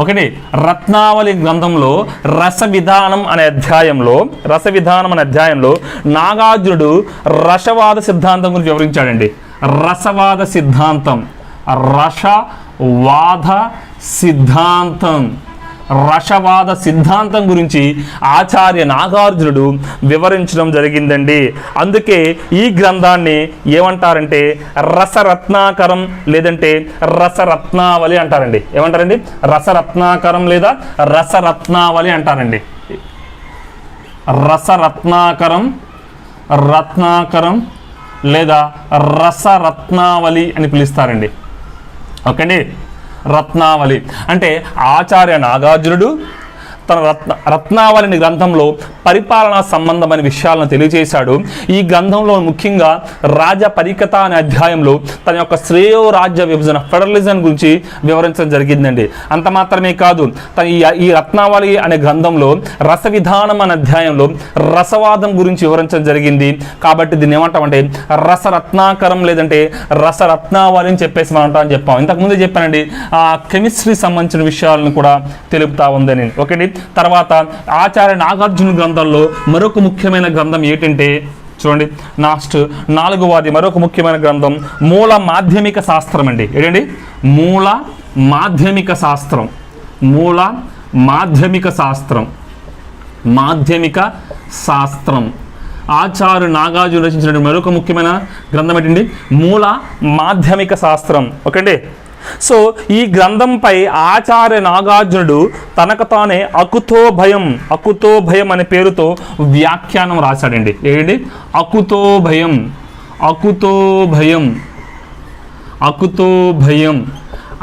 ఒకటి. రత్నావళి గ్రంథంలో రస విధానం అనే అధ్యాయంలో నాగార్జునుడు రసవాద సిద్ధాంతం గురించి వివరించాడండి. రసవాద సిద్ధాంతం గురించి ఆచార్య నాగార్జునుడు వివరించడం జరిగిందండి. అందుకే ఈ గ్రంథాన్ని ఏమంటారంటే రసరత్నాకరం లేదంటే రసరత్నావళి అంటారండి. ఏమంటారండి? రసరత్నాకరం లేదా రసరత్నావళి అంటారండి. రత్నాకరం లేదా రసరత్నావళి అని పిలుస్తారండి. ఓకే అండి. రత్నావళి అంటే ఆచార్య నాగార్జునుడు తన రత్నావళిని గ్రంథంలో పరిపాలనా సంబంధమైన విషయాలను తెలియజేశాడు. ఈ గ్రంథంలో ముఖ్యంగా రాజపరికత అనే అధ్యాయంలో తన యొక్క శ్రేయో రాజ్య విభజన ఫెడరలిజం గురించి వివరించడం జరిగిందండి. అంత మాత్రమే కాదు, ఈ రత్నావళి అనే గ్రంథంలో రస విధానం అనే అధ్యాయంలో రసవాదం గురించి వివరించడం జరిగింది. కాబట్టి దీన్ని ఏమంటామంటే రసరత్నాకరం లేదంటే రసరత్నావళి అని చెప్పేసి మనం అంటామని చెప్పాం. ఇంతకుముందే చెప్పానండి, కెమిస్ట్రీ సంబంధించిన విషయాలను కూడా తెలుపుతా ఉందని. ఓకే. తర్వాత ఆచార్య నాగార్జున గ్రంథంలో మరొక ముఖ్యమైన గ్రంథం ఏంటంటే చూడండి, నాలుగవది మరొక ముఖ్యమైన గ్రంథం మూల మాధ్యమిక శాస్త్రం అండి. ఏంటండి? మూల మాధ్యమిక శాస్త్రం. మూల మాధ్యమిక శాస్త్రం. మాధ్యమిక శాస్త్రం. ఆచార్య నాగార్జున రచించిన మరొక ముఖ్యమైన గ్రంథం ఏంటండి? మూల మాధ్యమిక శాస్త్రం. ఓకే అండి. సో ఈ గ్రంథంపై ఆచార్య నాగార్జునుడు తనకు తానే అకుతో భయం అనే పేరుతో వ్యాఖ్యానం రాశాడండి. ఏంటి? అకుతో భయం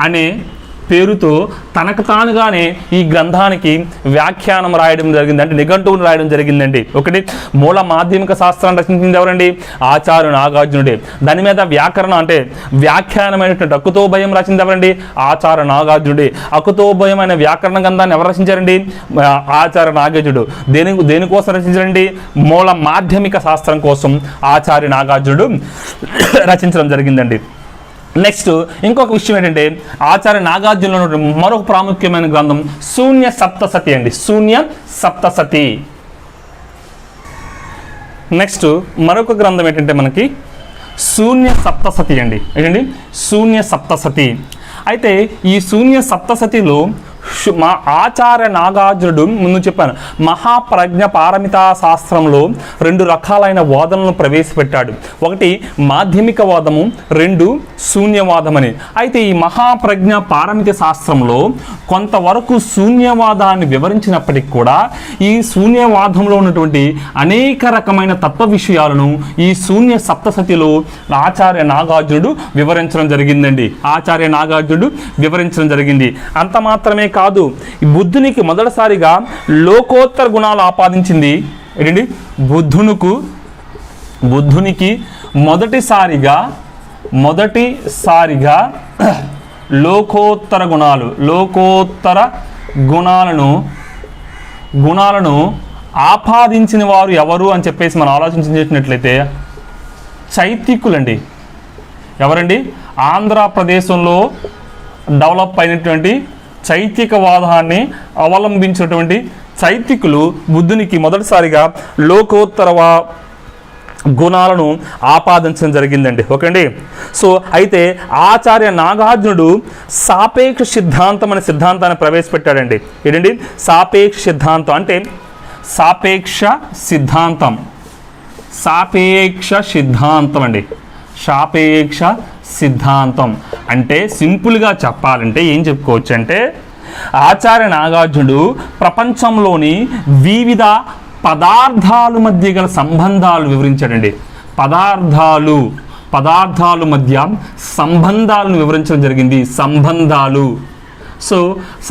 అనే పేరుతో తనకు తానుగానే ఈ గ్రంథానికి వ్యాఖ్యానం రాయడం జరిగింది, అంటే నిఘంటువును రాయడం జరిగిందండి. ఒకటి మూల మాధ్యమిక శాస్త్రాన్ని రచించింది ఎవరండి? ఆచార్య నాగార్జునుడే. దాని మీద వ్యాకరణం అంటే వ్యాఖ్యానమైనటువంటి అకుతో భయం రచించింది ఎవరండి? ఆచార్య నాగార్జునుడే. అకుతో భయం అనే వ్యాకరణ గ్రంథాన్ని ఎవరు రచించారండి? ఆచార్య నాగార్జునుడు. దేనికోసం రచించారండి? మూల మాధ్యమిక శాస్త్రం కోసం ఆచార్య నాగార్జునుడు రచించడం జరిగిందండి. నెక్స్ట్ ఇంకొక విషయం ఏంటంటే ఆచార్య నాగార్జునుడు మరొక ప్రాముఖ్యమైన గ్రంథం శూన్య సప్తసతి అండి. శూన్య సప్తసతి. నెక్స్ట్ మరొక గ్రంథం ఏంటంటే మనకి శూన్య సప్తసతి అండి. ఏంటండి? శూన్య సప్తసతి. అయితే ఈ శూన్య సప్తసతిలో మా ఆచార్య నాగార్జునుడు ముందు చెప్పాను, మహాప్రజ్ఞ పారమితా శాస్త్రంలో 2 రకాలైన వాదనలను ప్రవేశపెట్టాడు. ఒకటి మాధ్యమిక వాదము, 2 శూన్యవాదం అని. అయితే ఈ మహాప్రజ్ఞ పారమిత శాస్త్రంలో కొంతవరకు శూన్యవాదాన్ని వివరించినప్పటికీ కూడా ఈ శూన్యవాదంలో ఉన్నటువంటి అనేక రకమైన తత్వ విషయాలను ఈ శూన్య సప్తసతిలో ఆచార్య నాగార్జునుడు వివరించడం జరిగిందండి. ఆచార్య నాగార్జునుడు వివరించడం జరిగింది. అంత మాత్రమే కాదు, బుద్ధునికి మొదటిసారిగా లోకోత్తర గుణాలు ఆపాదించింది ఏంటండి? బుద్ధునికి మొదటిసారిగా లోకోత్తర గుణాలను ఆపాదించిన వారు ఎవరు అని చెప్పేసి మనం ఆలోచించినట్లయితే చైత్యకులండి. ఎవరండి? ఆంధ్రప్రదేశంలో డెవలప్ అయినటువంటి చైత్యకవాదాన్ని అవలంబించినటువంటి చైత్యకులు బుద్ధునికి మొదటిసారిగా లోకోత్తర గుణాలను ఆపాదించడం జరిగిందండి. ఓకే అండి. సో అయితే ఆచార్య నాగార్జునుడు సాపేక్ష సిద్ధాంతం అనే సిద్ధాంతాన్ని ప్రవేశపెట్టాడండి. ఏంటండి? సాపేక్ష సిద్ధాంతం అంటే సాపేక్ష సిద్ధాంతం అండి. సాపేక్ష సిద్ధాంతం అంటే సింపుల్గా చెప్పాలంటే ఏం చెప్పుకోవచ్చు అంటే ఆచార్య నాగార్జునుడు ప్రపంచంలోని వివిధ పదార్థాల మధ్య గల సంబంధాలు వివరించాడండి. పదార్థాలు మధ్య సంబంధాలను వివరించడం జరిగింది. సంబంధాలు. సో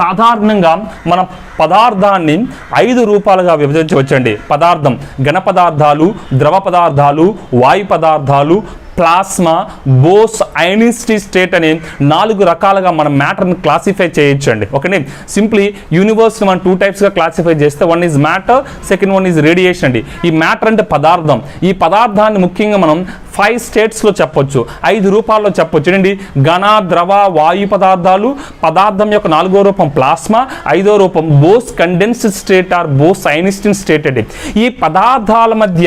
సాధారణంగా మన పదార్థాన్ని 5 రూపాలుగా విభజించవచ్చండి. పదార్థం ఘన పదార్థాలు, ద్రవ పదార్థాలు, వాయు పదార్థాలు, ప్లాస్మా, బోస్, అయనిస్టీ స్టేట్ అనే 4 రకాలుగా మనం మ్యాటర్ని క్లాసిఫై చేయొచ్చండి. ఓకే. సింప్లీ యూనివర్స్ని మనం 2 టైప్స్గా క్లాసిఫై చేస్తే one is matter, second one is radiation అండి. ఈ మ్యాటర్ అంటే పదార్థం. ఈ పదార్థాన్ని ముఖ్యంగా మనం 5 స్టేట్స్లో చెప్పొచ్చు, 5 రూపాల్లో చెప్పొచ్చు. ఏంటండి? ఘన, ద్రవ, వాయు పదార్థాలు. పదార్థం యొక్క 4వ రూపం ప్లాస్మా, 5వ రూపం Bose condensed state or Bose Einstein state అండి. ఈ పదార్థాల మధ్య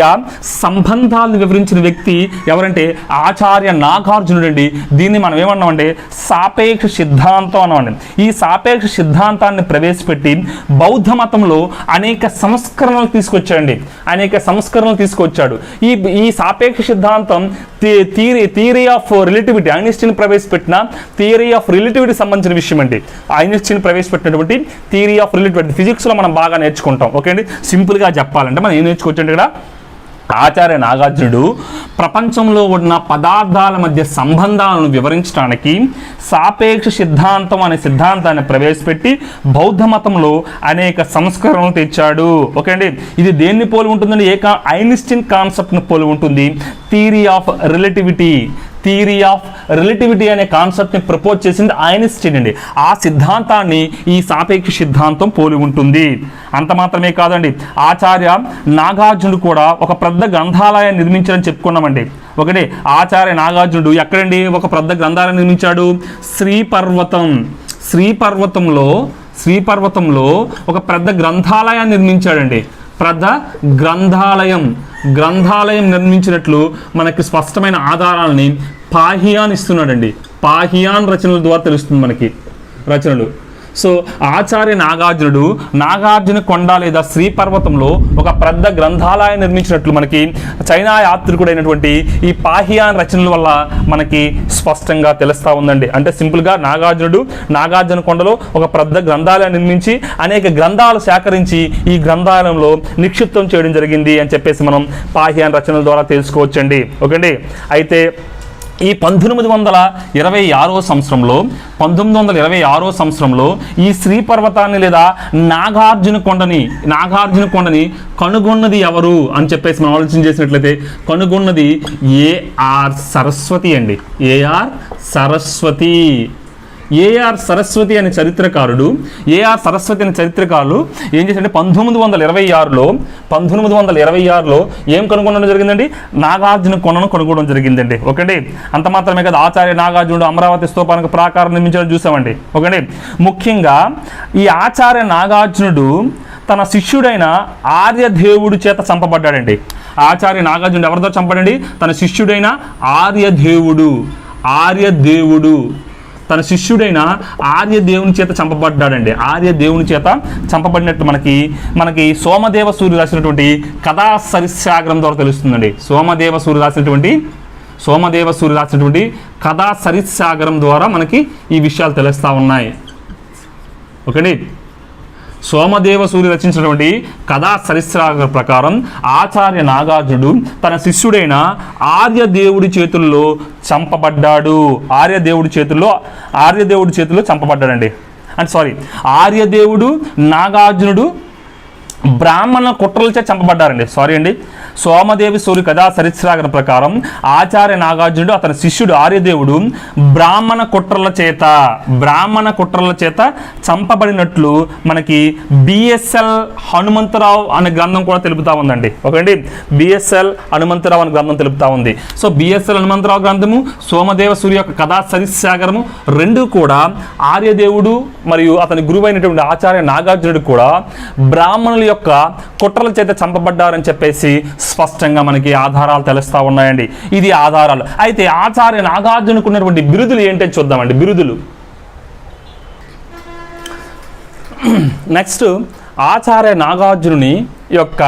సంబంధాలను వివరించిన వ్యక్తి ఎవరంటే ఆచార్య నాగార్జునుడు అండి. దీన్ని మనం ఏమన్నామంటే సాపేక్ష సిద్ధాంతం అన్నామండి. ఈ సాపేక్ష సిద్ధాంతాన్ని ప్రవేశపెట్టి బౌద్ధ మతంలో అనేక సంస్కరణలు తీసుకొచ్చాడు. ఈ సాపేక్ష సిద్ధాంతం థియరీ ఆఫ్ రిలేటివిటీ, ఐన్స్టీన్ ప్రవేశపెట్టిన థియరీ ఆఫ్ రిలేటివిటీ సంబంధించిన విషయం అండి. ఐన్స్టీన్ ప్రవేశపెట్టినటువంటి థియరీ ఆఫ్ రిలేటివిటీ ఫిజిక్స్లో మనం బాగా నేర్చుకుంటాం. ఓకే అండి. సింపుల్గా చెప్పాలంటే మనం ఏం నేర్చుకోవచ్చండి ఇక్కడ? ఆచార్య నాగార్జునుడు ప్రపంచంలో ఉన్న పదార్థాల మధ్య సంబంధాలను వివరించడానికి సాపేక్ష సిద్ధాంతం అనే సిద్ధాంతాన్ని ప్రవేశపెట్టి బౌద్ధ మతంలో అనేక సంస్కరణలు తెచ్చాడు. ఓకే అండి. ఇది దేన్ని పోలి ఉంటుందండి? ఐన్స్టీన్ కాన్సెప్ట్ని పోలి ఉంటుంది. థియరీ ఆఫ్ రిలేటివిటీ అనే కాన్సెప్ట్ని ప్రపోజ్ చేసింది ఐన్స్టీన్ అండి. ఆ సిద్ధాంతాన్ని ఈ సాపేక్ష సిద్ధాంతం పోలి ఉంటుంది. అంత మాత్రమే కాదండి, ఆచార్య నాగార్జునుడు కూడా ఒక పెద్ద గ్రంథాలయాన్ని నిర్మించారని చెప్పుకున్నామండి. ఒకటి ఆచార్య నాగార్జునుడు ఎక్కడండి ఒక పెద్ద గ్రంథాలయం నిర్మించాడు? శ్రీపర్వతంలో ఒక పెద్ద గ్రంథాలయాన్ని నిర్మించాడండి. పెద్ద గ్రంథాలయం నిర్మించినట్లు మనకి స్పష్టమైన ఆధారాలని పాహియాన్ ఇస్తున్నాడండి. పాహియాన్ రచనల ద్వారా తెలుస్తుంది మనకి. రచనలు. సో ఆచార్య నాగార్జునుడు నాగార్జున కొండ లేదా శ్రీపర్వతంలో ఒక పెద్ద గ్రంథాలయం నిర్మించినట్లు మనకి చైనా యాత్రికుడైనటువంటి ఈ పాహియాన్ రచనల వల్ల మనకి స్పష్టంగా తెలుస్తూ ఉందండి. అంటే సింపుల్గా నాగార్జునుడు నాగార్జున కొండలో ఒక పెద్ద గ్రంథాలయం నిర్మించి అనేక గ్రంథాలు సేకరించి ఈ గ్రంథాలయంలో నిక్షిప్తం చేయడం జరిగింది అని చెప్పేసి మనం పాహియాన్ రచనల ద్వారా తెలుసుకోవచ్చండి. ఓకే అండి. అయితే ఈ 1926 సంవత్సరంలో ఈ శ్రీపర్వతాన్ని లేదా నాగార్జున కొండని కనుగొన్నది ఎవరు అని చెప్పేసి మనం ఆలోచన చేసినట్లయితే కనుగొన్నది ఏఆర్ సరస్వతి అండి. ఏఆర్ సరస్వతి అనే చరిత్రకారుడు ఏం చేశాడంటే 1926లో ఏం కనుగొనడం జరిగిందండి? నాగార్జున కొండను కనుగొనడం జరిగిందండి. ఓకే. అంత మాత్రమే కదా, ఆచార్య నాగార్జునుడు అమరావతి స్తూపానికి ప్రాకారం నిర్మించడం చూసామండి. ఓకే. ముఖ్యంగా ఈ ఆచార్య నాగార్జునుడు తన శిష్యుడైన ఆర్యదేవుడి చేత చంపబడ్డాడండి. ఆచార్య నాగార్జునుడు ఎవరితో చంపడండి? తన శిష్యుడైన ఆర్యదేవుడు తన శిష్యుడైన ఆర్యదేవుని చేత చంపబడ్డాడండి. ఆర్యదేవుని చేత చంపబడినట్టు మనకి సోమదేవ సూర్యుడు రాసినటువంటి కథా సరిత్సాగరం ద్వారా తెలుస్తుందండి. సోమదేవ సూర్యుడు రాసినటువంటి కథా సరిత్సాగరం ద్వారా మనకి ఈ విషయాలు తెలుస్తూ ఉన్నాయి. ఓకే. సోమదేవ సూర్యుడు రచించినటువంటి కథా సరిత్సాగరం ప్రకారం ఆచార్య నాగార్జునుడు తన శిష్యుడైన ఆర్యదేవుడి చేతుల్లో చంపబడ్డాడు. ఆర్యదేవుడి చేతుల్లో చంపబడ్డాడండి. ఆర్యదేవుడు నాగార్జునుడు బ్రాహ్మణ కుట్రలచే చంపబడ్డారండి. సోమదేవి సూర్య కథా సరిత్సాగరం ప్రకారం ఆచార్య నాగార్జునుడు అతని శిష్యుడు ఆర్యదేవుడు బ్రాహ్మణ కుట్రల చేత చంపబడినట్లు మనకి బిఎస్ఎల్ హనుమంతరావు అనే గ్రంథం కూడా తెలుపుతా ఉందండి. ఓకే. బిఎస్ఎల్ హనుమంతరావు అనే గ్రంథం తెలుపుతా ఉంది. సో బిఎస్ఎల్ హనుమంతరావు గ్రంథము, సోమదేవ సూర్య యొక్క కథా సరిత్సాగరము రెండు కూడా ఆర్యదేవుడు మరియు అతని గురువు అయినటువంటి ఆచార్య నాగార్జునుడు కూడా బ్రాహ్మణుల యొక్క కుట్రల చేత చంపబడ్డారని చెప్పేసి స్పష్టంగా మనకి ఆధారాలు తెలుస్తూ ఉన్నాయండి. ఇది ఆధారాలు. అయితే ఆచార్య నాగార్జునకు ఉన్నటువంటి బిరుదులు ఏంటని చూద్దామండి. బిరుదులు నెక్స్ట్ ఆచార్య నాగార్జునుని యొక్క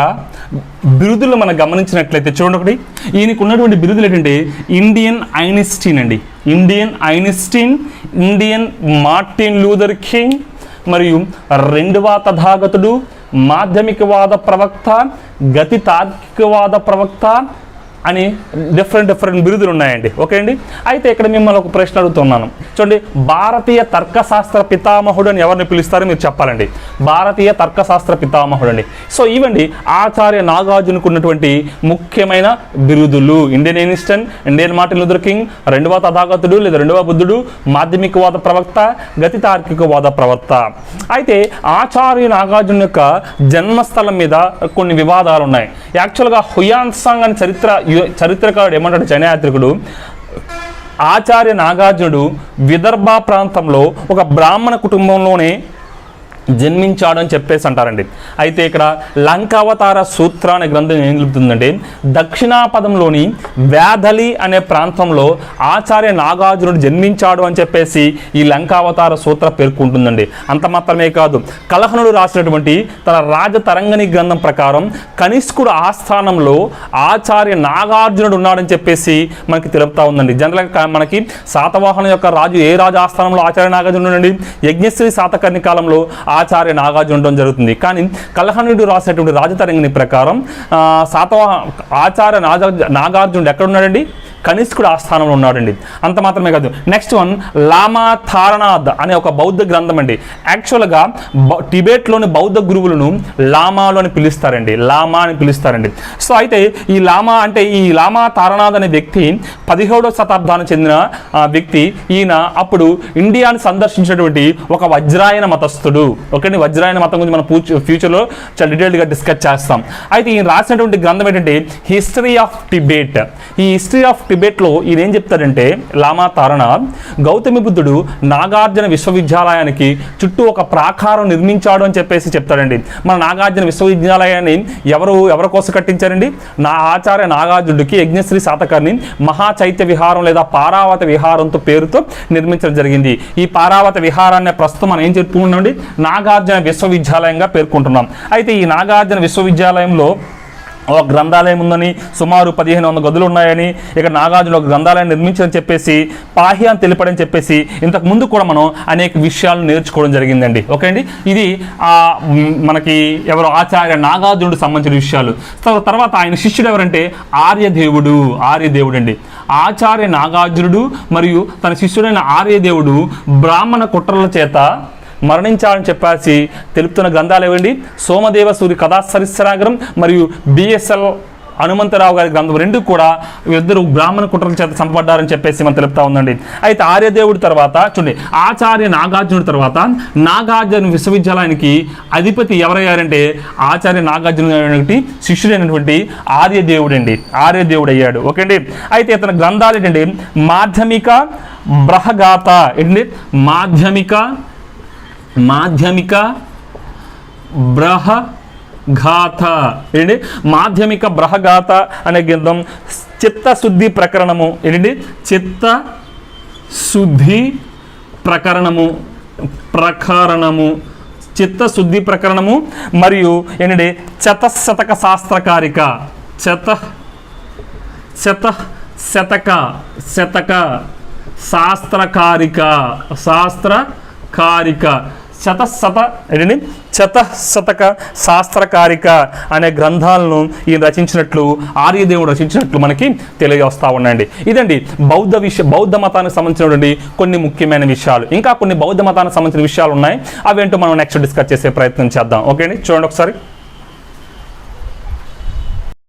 బిరుదులు మనం గమనించినట్లయితే చూడండి. ఒకటి, ఈయనకు ఉన్నటువంటి బిరుదులు ఏంటంటే ఇండియన్ ఐన్స్టీన్ అండి. ఇండియన్ మార్టిన్ లూథర్ కింగ్ మరియు రెండవ తథాగతుడు, మాధ్యమికవాద ప్రవక్త, గతి తార్కికవాద ప్రవక్త అని డిఫరెంట్ బిరుదులు ఉన్నాయండి. ఓకే అండి. అయితే ఇక్కడ మిమ్మల్ని ఒక ప్రశ్న అడుగుతున్నాను. చూడండి, భారతీయ తర్కశాస్త్ర పితామహుడు అని ఎవరిని పిలుస్తారో మీరు చెప్పాలండి. భారతీయ తర్కశాస్త్ర పితామహుడు అండి. సో ఇవండి ఆచార్య నాగార్జునకు ఉన్నటువంటి ముఖ్యమైన బిరుదులు. Indian Einstein, Indian Martin Luther king, రెండవ తథాగతుడు లేదా రెండవ బుద్ధుడు, మాధ్యమికవాద ప్రవక్త, గతి తార్కికవాద ప్రవక్త. అయితే ఆచార్య నాగార్జున యొక్క జన్మస్థలం మీద కొన్ని వివాదాలు ఉన్నాయి. యాక్చువల్గా హుయాన్సాంగ్ అని చరిత్రకారుడు ఏమంటాడు, చైనా యాత్రికుడు, ఆచార్య నాగార్జునుడు విదర్భ ప్రాంతంలో ఒక బ్రాహ్మణ కుటుంబంలోనే జన్మించాడు అని చెప్పేసి అంటారండి. అయితే ఇక్కడ లంకావతార సూత్ర అనే గ్రంథం ఏం చెబుతుందంటే దక్షిణాపదంలోని వేదలి అనే ప్రాంతంలో ఆచార్య నాగార్జునుడు జన్మించాడు అని చెప్పేసి ఈ లంకావతార సూత్ర పేర్కొంటుందండి. అంత మాత్రమే కాదు, కలహనుడు రాసినటువంటి తన రాజతరంగిణి గ్రంథం ప్రకారం కనిష్కుడు ఆస్థానంలో ఆచార్య నాగార్జునుడు ఉన్నాడని చెప్పేసి మనకి తెలుపుతా ఉందండి. జనరల్గా మనకి శాతవాహన యొక్క రాజు ఏ రాజు ఆస్థానంలో ఆచార్య నాగార్జునుడు ఉండండి, యజ్ఞశ్రీ శాతకర్ణి కాలంలో ఆచార్య నాగార్జున ఉండడం జరుగుతుంది. కానీ కలహనుడు రాసినటువంటి రాజతరంగిణి ప్రకారం ఆచార్య నాగార్జునుడు ఎక్కడున్నాడండి? కనిష్కుడు ఆస్థానంలో ఉన్నాడండి. అంత మాత్రమే కాదు, నెక్స్ట్ వన్ లామా తారనాథ్ అనే ఒక బౌద్ధ గ్రంథం అండి. యాక్చువల్గా టిబెట్లోని బౌద్ధ గురువులను లామాలు అని పిలుస్తారండి. సో అయితే ఈ లామా తారనాథ్ అనే వ్యక్తి 17వ శతాబ్దానికి చెందిన వ్యక్తి. ఈయన అప్పుడు ఇండియాని సందర్శించినటువంటి ఒక వజ్రాయన మతస్థుడు. ఓకే, వజ్రాయన మతం గురించి మనం ఫ్యూచర్లో చాలా డీటెయిల్గా డిస్కస్ చేస్తాం. అయితే ఈయన రాసినటువంటి గ్రంథం ఏంటంటే హిస్టరీ ఆఫ్ టిబెట్. ఈ హిస్టరీ ఆఫ్ టిబెట్లో ఈయన ఏం చెప్తాడంటే లామా తారణాథ్, గౌతమి బుద్ధుడు నాగార్జున విశ్వవిద్యాలయానికి చుట్టూ ఒక ప్రాకారం నిర్మించాడు అని చెప్పేసి చెప్తాడండి. మన నాగార్జున విశ్వవిద్యాలయాన్ని ఎవరి కోసం కట్టించారండి? నా ఆచార్య నాగార్జునుడికి యజ్ఞశ్రీ శాతకర్ణి మహాచైత్య విహారం లేదా పారావత విహారంతో పేరుతో నిర్మించడం జరిగింది. ఈ పారావత విహారాన్ని ప్రస్తుతం మనం ఏం చెప్పుకుంటున్నామండి? నాగార్జున విశ్వవిద్యాలయంగా పేర్కొంటున్నాం. అయితే ఈ నాగార్జున విశ్వవిద్యాలయంలో ఒక గ్రంథాలయం ఉందని, సుమారు 1500 గదులు ఉన్నాయని, ఇక్కడ నాగార్జున ఒక గ్రంథాలయం నిర్మించని చెప్పేసి, పాహ్యాన్ని తెలిపడని చెప్పేసి ఇంతకు ముందు కూడా మనం అనేక విషయాలు నేర్చుకోవడం జరిగిందండి. ఓకే అండి, ఇది మనకి ఎవరు ఆచార్య నాగార్జునుడికి సంబంధించిన విషయాలు. తర్వాత ఆయన శిష్యుడు ఎవరంటే ఆర్యదేవుడు అండి. ఆచార్య నాగార్జునుడు మరియు తన శిష్యుడైన ఆర్యదేవుడు బ్రాహ్మణ కుట్రల చేత మరణించాలని చెప్పేసి తెలుపుతున్న గ్రంథాలు ఏవండి? సోమదేవ సూరి కథాసరిస్రాగరం మరియు బిఎస్ఎల్ హనుమంతరావు గారి గ్రంథం రెండు కూడా ఇద్దరు బ్రాహ్మణ కుట్రల చేత చంపబడ్డారని చెప్పేసి మనం తెలుపుతా ఉందండి. అయితే ఆర్యదేవుడి తర్వాత చూడండి, ఆచార్య నాగార్జునుడి తర్వాత నాగార్జున విశ్వవిద్యాలయానికి అధిపతి ఎవరయ్యారంటే ఆచార్య నాగార్జున శిష్యుడైనటువంటి ఆర్యదేవుడు అయ్యాడు. ఓకే అండి. అయితే ఇతని గ్రంథాలు ఏంటంటే మాధ్యమిక బృహగాథ ఏంటండి? మాధ్యమిక బృహగాథ ఏంటి? మాధ్యమిక బృహగాథ అనే గ్రంథం, చిత్తశుద్ధి ప్రకరణము ఏంటండి? చిత్తశుద్ధి ప్రకరణము మరియు ఏంటంటే చతశతక శాస్త్రకారిక చతశతక శాస్త్రకారిక అనే గ్రంథాలను ఈయన రచించినట్లు, ఆర్యదేవుడు రచించినట్లు మనకి తెలియజేస్తూ ఉన్నాయండి. ఇదండి బౌద్ధ మతానికి సంబంధించినటువంటి కొన్ని ముఖ్యమైన విషయాలు. ఇంకా కొన్ని బౌద్ధ మతానికి సంబంధించిన విషయాలు ఉన్నాయి, అవేంటో మనం నెక్స్ట్ డిస్కస్ చేసే ప్రయత్నం చేద్దాం. ఓకే అండి, చూడండి ఒకసారి.